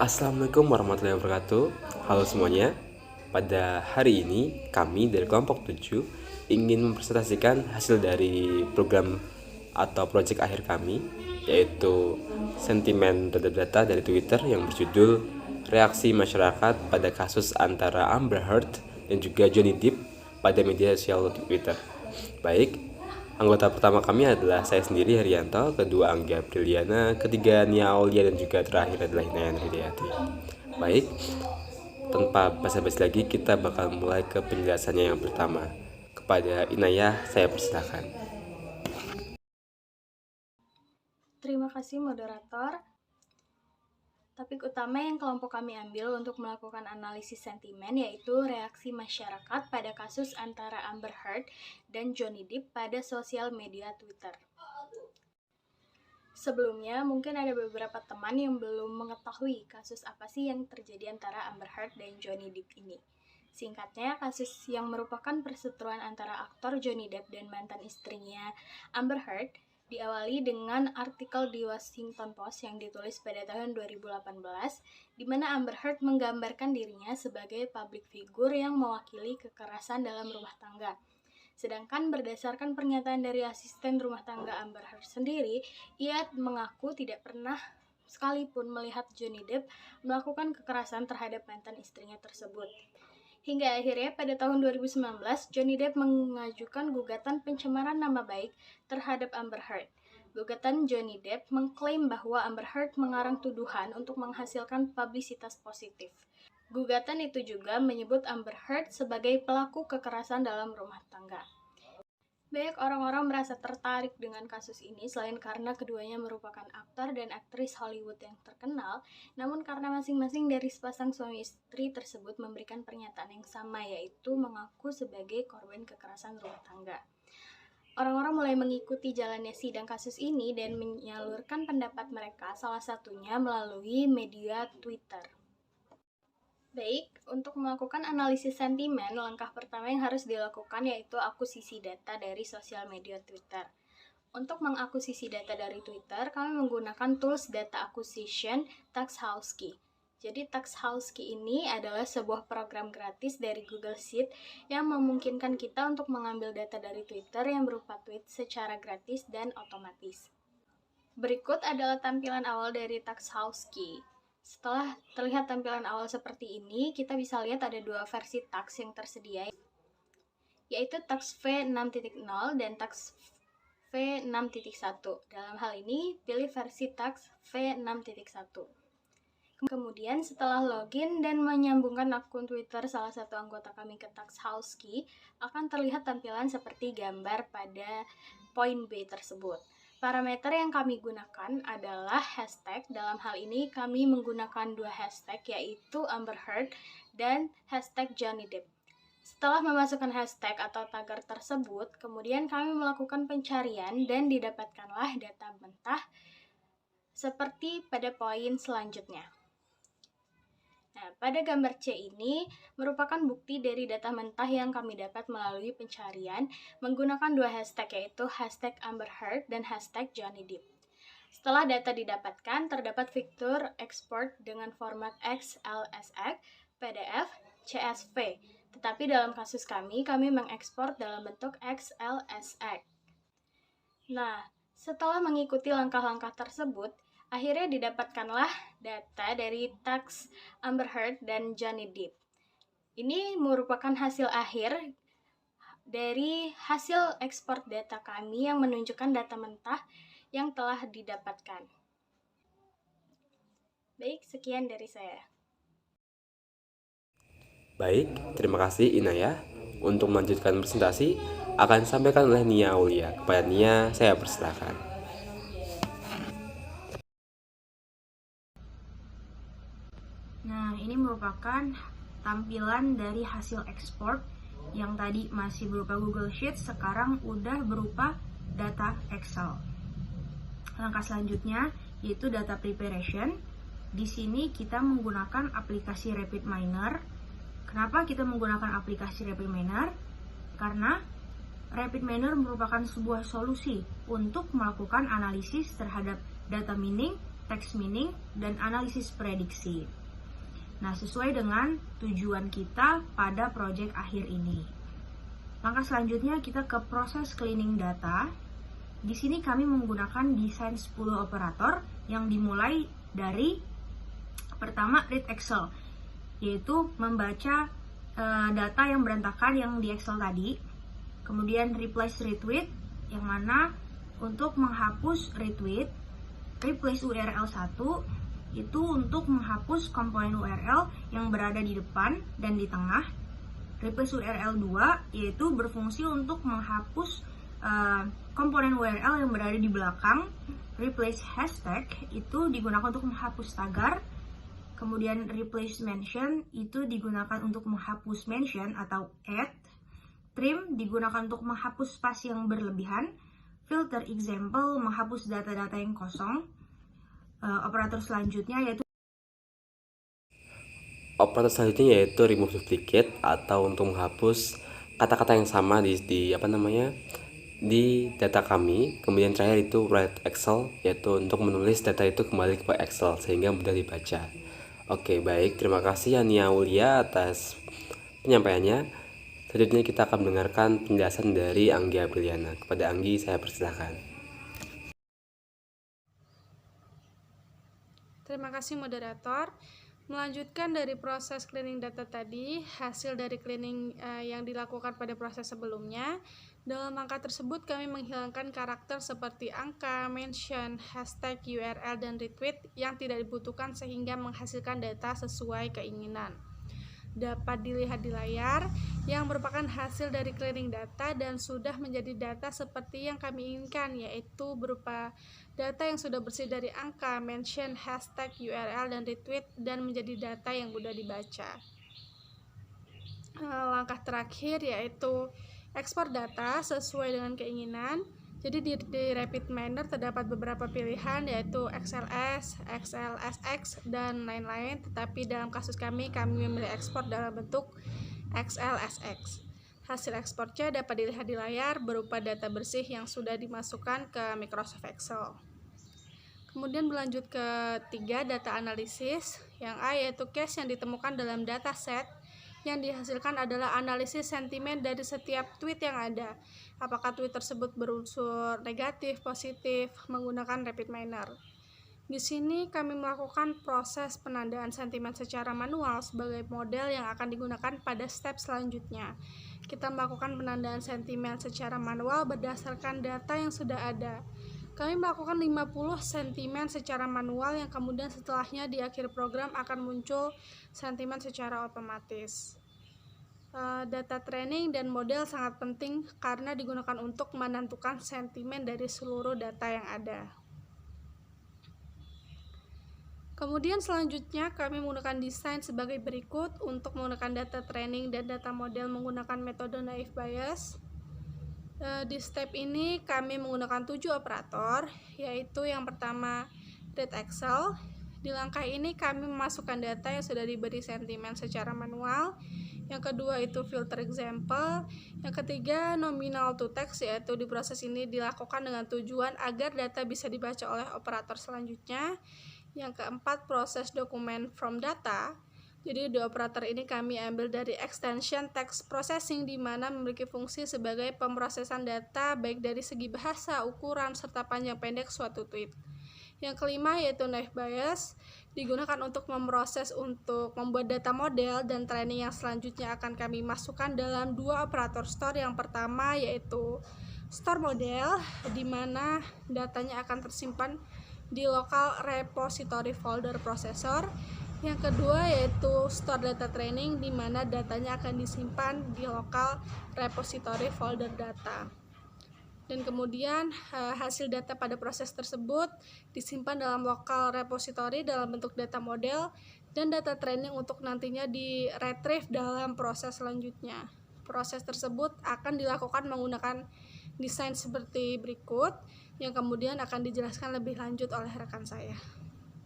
Assalamualaikum warahmatullahi wabarakatuh. Halo semuanya. Pada hari ini kami dari kelompok 7 ingin mempresentasikan hasil dari program atau proyek akhir kami, yaitu sentimen data-data dari Twitter yang berjudul Reaksi Masyarakat pada Kasus Antara Amber Heard dan juga Johnny Depp pada media sosial Twitter. Baik, anggota pertama kami adalah saya sendiri, Haryanto, kedua Angga Briliana, ketiga Nia Aulia, dan juga terakhir adalah Inayan Hidayati. Baik, tanpa basa-basi lagi kita bakal mulai ke penjelasannya yang pertama. Kepada Inayah, saya persilakan. Terima kasih moderator. Topik utama yang kelompok kami ambil untuk melakukan analisis sentimen yaitu reaksi masyarakat pada kasus antara Amber Heard dan Johnny Depp pada sosial media Twitter. Sebelumnya, mungkin ada beberapa teman yang belum mengetahui kasus apa sih yang terjadi antara Amber Heard dan Johnny Depp ini. Singkatnya, kasus yang merupakan perseteruan antara aktor Johnny Depp dan mantan istrinya Amber Heard diawali dengan artikel di Washington Post yang ditulis pada tahun 2018, di mana Amber Heard menggambarkan dirinya sebagai public figure yang mewakili kekerasan dalam rumah tangga. Sedangkan berdasarkan pernyataan dari asisten rumah tangga Amber Heard sendiri, ia mengaku tidak pernah sekalipun melihat Johnny Depp melakukan kekerasan terhadap mantan istrinya tersebut. Hingga akhirnya pada tahun 2019, Johnny Depp mengajukan gugatan pencemaran nama baik terhadap Amber Heard. Gugatan Johnny Depp mengklaim bahwa Amber Heard mengarang tuduhan untuk menghasilkan publisitas positif. Gugatan itu juga menyebut Amber Heard sebagai pelaku kekerasan dalam rumah tangga. Banyak orang-orang merasa tertarik dengan kasus ini selain karena keduanya merupakan aktor dan aktris Hollywood yang terkenal, namun karena masing-masing dari sepasang suami istri tersebut memberikan pernyataan yang sama, yaitu mengaku sebagai korban kekerasan rumah tangga. Orang-orang mulai mengikuti jalannya sidang kasus ini dan menyalurkan pendapat mereka, salah satunya melalui media Twitter. Baik, untuk melakukan analisis sentimen, langkah pertama yang harus dilakukan yaitu akuisisi data dari sosial media Twitter. Untuk mengakuisisi data dari Twitter, kami menggunakan tools data acquisition Taxhauski. Jadi Taxhauski ini adalah sebuah program gratis dari Google Sheet yang memungkinkan kita untuk mengambil data dari Twitter yang berupa tweet secara gratis dan otomatis. Berikut adalah tampilan awal dari Taxhauski. Setelah terlihat tampilan awal seperti ini, kita bisa lihat ada dua versi tax yang tersedia, yaitu tax V6.0 dan tax V6.1. Dalam hal ini, pilih versi tax V6.1. Kemudian setelah login dan menyambungkan akun Twitter salah satu anggota kami ke Taxhauski, akan terlihat tampilan seperti gambar pada poin B tersebut. Parameter yang kami gunakan adalah hashtag. Dalam hal ini kami menggunakan dua hashtag, yaitu Amber Heard dan hashtag Johnny Depp. Setelah memasukkan hashtag atau tagar tersebut, kemudian kami melakukan pencarian dan didapatkanlah data mentah seperti pada poin selanjutnya. Nah, pada gambar C ini merupakan bukti dari data mentah yang kami dapat melalui pencarian menggunakan dua hashtag, yaitu hashtag Amber Heard dan hashtag Johnny Depp. Setelah data didapatkan, terdapat fitur export dengan format XLSX, PDF, CSV. Tetapi dalam kasus kami mengekspor dalam bentuk XLSX. Nah, setelah mengikuti langkah-langkah tersebut, akhirnya didapatkanlah data dari tax Amber Heard dan Johnny Depp. Ini merupakan hasil akhir dari hasil ekspor data kami yang menunjukkan data mentah yang telah didapatkan. Baik, sekian dari saya. Baik, terima kasih Inayah. Untuk melanjutkan presentasi akan disampaikan oleh Nia Aulia. Kepada Nia, saya persilakan. Nah, ini merupakan tampilan dari hasil ekspor yang tadi masih berupa Google Sheets, sekarang udah berupa data Excel. Langkah selanjutnya yaitu data preparation. Di sini kita menggunakan aplikasi RapidMiner. Kenapa kita menggunakan aplikasi RapidMiner? Karena RapidMiner merupakan sebuah solusi untuk melakukan analisis terhadap data mining text meaning, dan analisis prediksi. Nah, sesuai dengan tujuan kita pada proyek akhir ini. Langkah selanjutnya kita ke proses cleaning data. Di sini kami menggunakan desain 10 operator yang dimulai dari pertama read Excel, yaitu membaca data yang berantakan yang di Excel tadi. Kemudian replace retweet, yang mana untuk menghapus retweet. Replace URL 1 itu untuk menghapus komponen URL yang berada di depan dan di tengah. Replace URL 2 yaitu berfungsi untuk menghapus komponen URL yang berada di belakang. Replace hashtag itu digunakan untuk menghapus tagar. Kemudian replace mention itu digunakan untuk menghapus mention atau add. Trim digunakan untuk menghapus spasi yang berlebihan. Filter example menghapus data-data yang kosong. Operator selanjutnya yaitu remove duplicate atau untuk menghapus kata-kata yang sama di data kami. Kemudian terakhir itu write Excel, yaitu untuk menulis data itu kembali ke Excel sehingga mudah dibaca. Oke, baik, terima kasih Ania Aulia atas penyampaiannya. Selanjutnya kita akan mendengarkan penjelasan dari Anggi Apriliana. Kepada Anggi, saya persilakan. Terima kasih moderator. Melanjutkan dari proses cleaning data tadi, hasil dari cleaning yang dilakukan pada proses sebelumnya. Dalam langkah tersebut kami menghilangkan karakter seperti angka, mention, hashtag, URL, dan retweet yang tidak dibutuhkan sehingga menghasilkan data sesuai keinginan. Dapat dilihat di layar yang merupakan hasil dari cleaning data dan sudah menjadi data seperti yang kami inginkan, yaitu berupa data yang sudah bersih dari angka, mention, hashtag, URL, dan retweet, dan menjadi data yang mudah dibaca. Langkah terakhir yaitu ekspor data sesuai dengan keinginan. Jadi di rapid miner terdapat beberapa pilihan, yaitu XLS, XLSX, dan lain-lain, tetapi dalam kasus kami memilih ekspor dalam bentuk XLSX. Hasil ekspornya dapat dilihat di layar berupa data bersih yang sudah dimasukkan ke Microsoft Excel. Kemudian berlanjut ke 3, data analisis. Yang A yaitu case yang ditemukan dalam dataset. Yang dihasilkan adalah analisis sentimen dari setiap tweet yang ada. Apakah tweet tersebut berunsur negatif, positif, menggunakan rapid miner. Di sini kami melakukan proses penandaan sentimen secara manual sebagai model yang akan digunakan pada step selanjutnya. Kita melakukan penandaan sentimen secara manual berdasarkan data yang sudah ada. Kami melakukan 50 sentimen secara manual yang kemudian setelahnya di akhir program akan muncul sentimen secara otomatis. Data training dan model sangat penting karena digunakan untuk menentukan sentimen dari seluruh data yang ada. Kemudian selanjutnya kami menggunakan desain sebagai berikut untuk menggunakan data training dan data model menggunakan metode naive Bayes. Di step ini kami menggunakan 7 operator, yaitu yang pertama read Excel. Di langkah ini kami memasukkan data yang sudah diberi sentimen secara manual. Yang kedua itu filter example. Yang ketiga nominal to text, yaitu di proses ini dilakukan dengan tujuan agar data bisa dibaca oleh operator selanjutnya. Yang keempat proses dokumen from data. Jadi di operator ini kami ambil dari extension text processing, di mana memiliki fungsi sebagai pemrosesan data baik dari segi bahasa, ukuran, serta panjang pendek suatu tweet. Yang kelima yaitu naive Bayes, digunakan untuk memproses untuk membuat data model dan training yang selanjutnya akan kami masukkan dalam 2 operator store. Yang pertama yaitu store model, di mana datanya akan tersimpan di local repository folder processor. Yang kedua yaitu store data training, di mana datanya akan disimpan di local repository folder data. Dan kemudian hasil data pada proses tersebut disimpan dalam local repository dalam bentuk data model dan data training untuk nantinya di retrieve dalam proses selanjutnya. Proses tersebut akan dilakukan menggunakan desain seperti berikut yang kemudian akan dijelaskan lebih lanjut oleh rekan saya.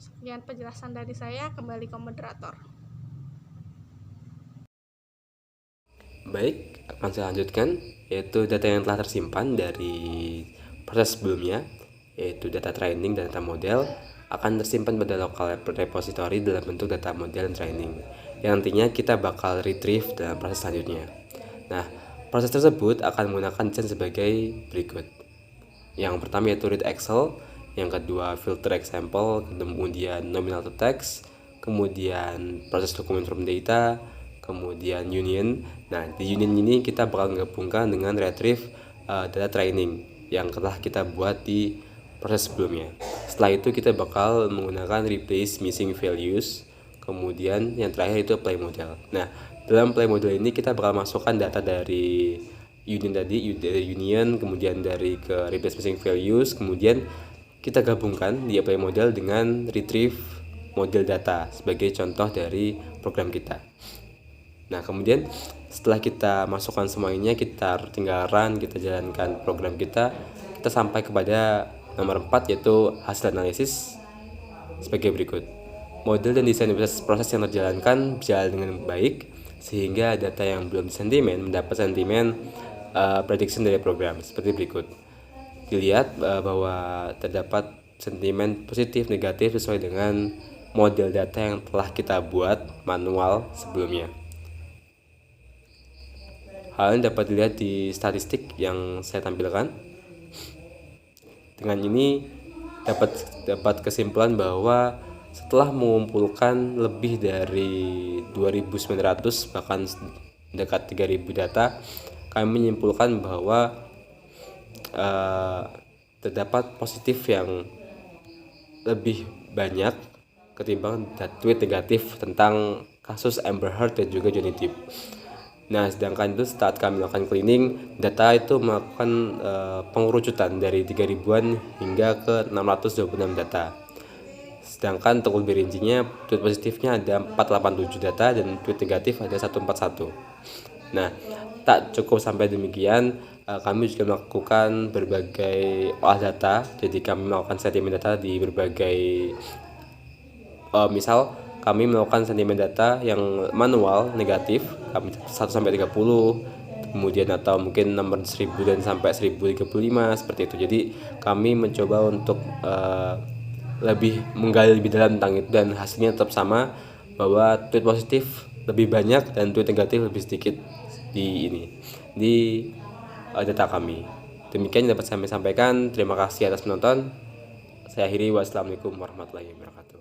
Sekian penjelasan dari saya, kembali ke moderator. Baik, akan saya lanjutkan, yaitu data yang telah tersimpan dari proses sebelumnya, yaitu data training dan data model. akan tersimpan pada lokal repository dalam bentuk data model training yang nantinya kita bakal retrieve dalam proses selanjutnya. Nah, proses tersebut akan menggunakan desain sebagai berikut. Yang pertama yaitu read Excel, yang kedua filter example, kemudian nominal to text, kemudian proses dokumen from data, kemudian union. Nah, di union ini kita bakal gabungkan dengan retrieve data training yang telah kita buat di proses sebelumnya. Setelah itu kita bakal menggunakan replace missing values, kemudian yang terakhir itu play model. Nah, dalam play model ini kita bakal masukkan data dari union tadi, dari union, kemudian dari ke replace missing values, kemudian kita gabungkan di play model dengan retrieve model data sebagai contoh dari program kita. Nah, kemudian setelah kita masukkan semuanya, kita tinggal run, kita jalankan program kita sampai kepada nomor 4 yaitu hasil analisis sebagai berikut. Model dan desain proses yang terjalankan berjalan dengan baik sehingga data yang belum disentimen mendapat sentimen prediction dari program seperti berikut. Dilihat bahwa terdapat sentimen positif negatif sesuai dengan model data yang telah kita buat manual sebelumnya. Hal ini dapat dilihat di statistik yang saya tampilkan. Dengan ini dapat kesimpulan bahwa setelah mengumpulkan lebih dari 2.900 bahkan dekat 3.000 data, kami menyimpulkan bahwa terdapat positif yang lebih banyak ketimbang tweet negatif tentang kasus Amber Heard dan juga Johnny Depp. Nah, sedangkan itu saat kami melakukan cleaning, data itu melakukan pengerucutan dari 3.000-an hingga ke 626 data. Sedangkan untuk lebih rincinya, tweet positifnya ada 487 data dan tweet negatif ada 141. Nah, tak cukup sampai demikian, kami juga melakukan berbagai olah data. Jadi kami melakukan sentimen data di berbagai misal kami melakukan sentimen data yang manual negatif, kami 1 sampai 30, kemudian atau mungkin nomor 1000 dan sampai 1035 seperti itu. Jadi kami mencoba untuk lebih menggali lebih dalam tentang itu dan hasilnya tetap sama, bahwa tweet positif lebih banyak dan tweet negatif lebih sedikit di data kami. Demikian yang dapat saya sampaikan. Terima kasih atas menonton. Saya akhiri. Wassalamualaikum warahmatullahi wabarakatuh.